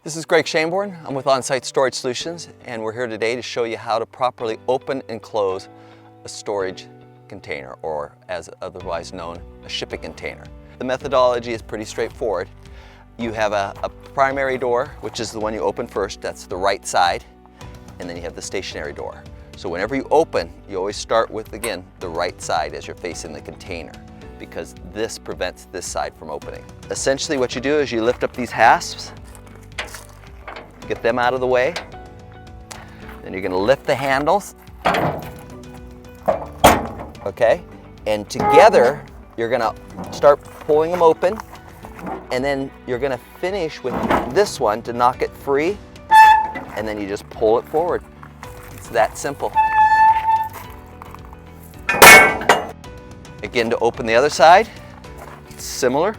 This is Greg Shamborn. I'm with On-Site Storage Solutions, and we're here today to show you how to properly open and close a storage container, or as otherwise known, a shipping container. The methodology is pretty straightforward. You have a primary door, which is the one you open first. That's the right side, and then you have the stationary door. So whenever you open, you always start with, again, the right side as you're facing the container, because this prevents this side from opening. Essentially what you do is you lift up these hasps, get them out of the way. Then you're going to lift the handles. Okay? And together, you're going to start pulling them open. And then you're going to finish with this one to knock it free. And then you just pull it forward. It's that simple. Again, to open the other side, it's similar.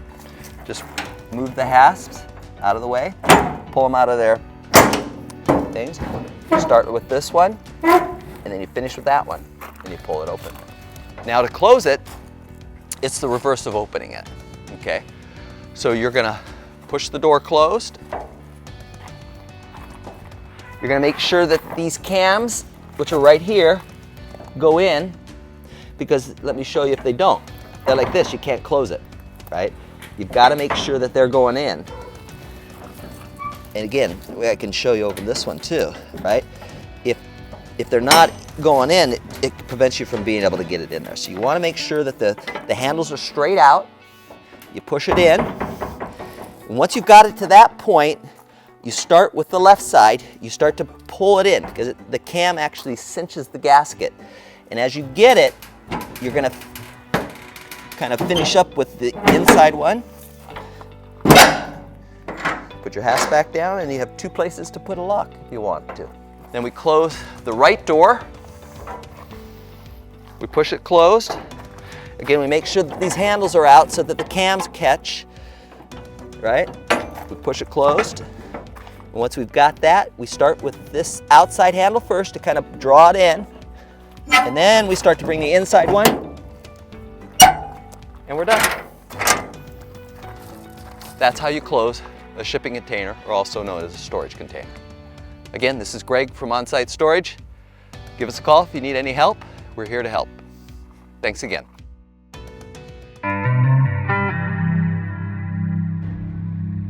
Just move the hasps out of the way. Pull them out of their things. Start with this one, and then you finish with that one, and you pull it open. Now to close it, it's the reverse of opening it, okay? So you're gonna push the door closed. You're gonna make sure that these cams, which are right here, go in, because let me show you if they don't. They're like this, you can't close it, right? You've gotta make sure that they're going in. And again, I can show you over this one too, right? If they're not going in, it prevents you from being able to get it in there. So you want to make sure that the handles are straight out. You push it in. And once you've got it to that point, you start with the left side. You start to pull it in, because the cam actually cinches the gasket. And as you get it, you're going to kind of finish up with the inside one. Put your hasp back down, and you have two places to put a lock if you want to. Then we close the right door. We push it closed. Again, we make sure that these handles are out so that the cams catch, right? We push it closed. And once we've got that, we start with this outside handle first to kind of draw it in. And then we start to bring the inside one, and we're done. That's how you close a shipping container, or also known as a storage container. Again, this is Greg from On-Site Storage. Give us a call if you need any help. We're here to help. Thanks again.